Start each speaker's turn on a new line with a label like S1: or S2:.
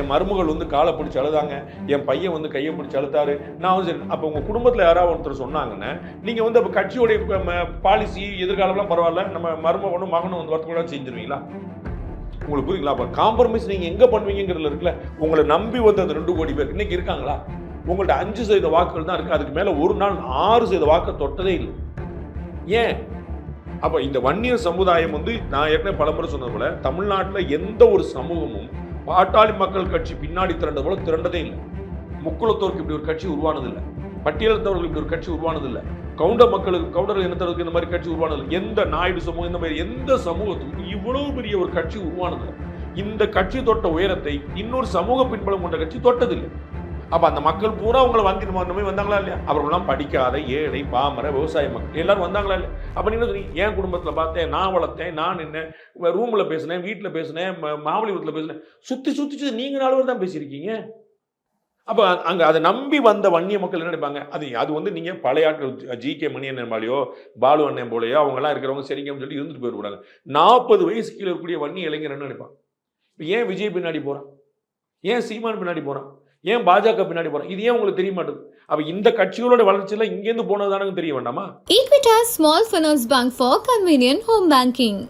S1: என் மருமகள் வந்து காலை பிடிச்சி அழுதாங்க, என் பையன் வந்து கையை பிடிச்சி அழுத்தாரு. நான் வந்து அப்போ உங்கள் குடும்பத்தில் யாராவது ஒருத்தர் சொன்னாங்கன்னா நீங்கள் வந்து அப்போ கட்சியோடைய பாலிசி எதிர்காலம்லாம் பரவாயில்ல, நம்ம மருமகனும் மகனும் வந்து வரக்கூட செஞ்சிருவீங்களா? உங்களுக்கு புரியுங்களா? அப்போ காம்ப்ரமைஸ் நீங்கள் எங்கே பண்ணுவீங்கிறதுல இருக்குல்ல. உங்களை நம்பி வந்து அந்த 2 கோடி பேர் இன்னைக்கு இருக்காங்களா? உங்கள்ட்ட 5% வாக்குகள் தான் இருக்குது. அதுக்கு மேலே ஒரு நாள் 6% வாக்கை தொட்டதே இல்லை. ஏன்? அப்போ இந்த வன்னியர் சமுதாயம் வந்து நான் ஏற்கனவே பலமுறை சொன்னது போல தமிழ்நாட்டில் எந்த ஒரு சமூகமும் பாட்டாளி மக்கள் கட்சி பின்னாடி திரண்டது போல திரண்டதே இல்லை. முக்குளத்தோருக்கு இப்படி ஒரு கட்சி உருவானது இல்லை. பட்டியலத்தவர்களுக்கு இப்படி ஒரு கட்சி உருவானது இல்லை. கவுண்டர் இனத்தவருக்கு இந்த மாதிரி கட்சி உருவானது இல்லை. எந்த நாயுடு சமூகம் இந்த மாதிரி எந்த சமூகத்துக்கும் இவ்வளவு பெரிய ஒரு கட்சி உருவானது. இந்த கட்சி தொட்ட உயரத்தை இன்னொரு சமூக பின்பலம் கொண்ட கட்சி தொட்டதில்லை. அப்ப அந்த மக்கள் பூரா உங்களை வந்தாங்களா இல்லையா? அவர்களெல்லாம் படிக்காத ஏழை பாமர விவசாய மக்கள் எல்லாரும் வந்தாங்களா இல்லையா? அப்ப நீங்க சொன்னீங்க என் குடும்பத்துல பார்த்தேன், நான் வளர்த்தேன், நான் நின்னேன், ரூம்ல பேசினேன், வீட்டுல பேசினேன், மாவலிபுரத்துல பேசினேன், சுத்தி நீங்க 4 பேர் தான் பேசியிருக்கீங்க. அப்ப அங்க அதை நம்பி வந்த வன்னிய மக்கள் என்ன நினைப்பாங்க? அது வந்து நீங்க பழைய ஆட்கள் ஜி.கே. மணியண்ணன் போலையோ பாலு அண்ணன் போலையோ அவங்க எல்லாம் இருக்கிறவங்க சரிங்கன்னு சொல்லி இருந்துட்டு போயிடுவாங்க. 40 வயசு கீழே இருக்கக்கூடிய வன்னிய இளைஞர் என்ன நினைப்பாங்க? ஏன் விஜய் பின்னாடி போறான்? ஏன் சீமான் பின்னாடி போறான்? ஏன் பாஜக பின்னாடி போறான்? இது ஏன் உங்களுக்கு தெரிய மாட்டேது? அப்ப இந்த கட்சிகளோட வளர்ச்சியில இங்கேருந்து போனதானு தெரிய வேண்டாமா?
S2: Equitas Small Finance Bank for convenient home banking.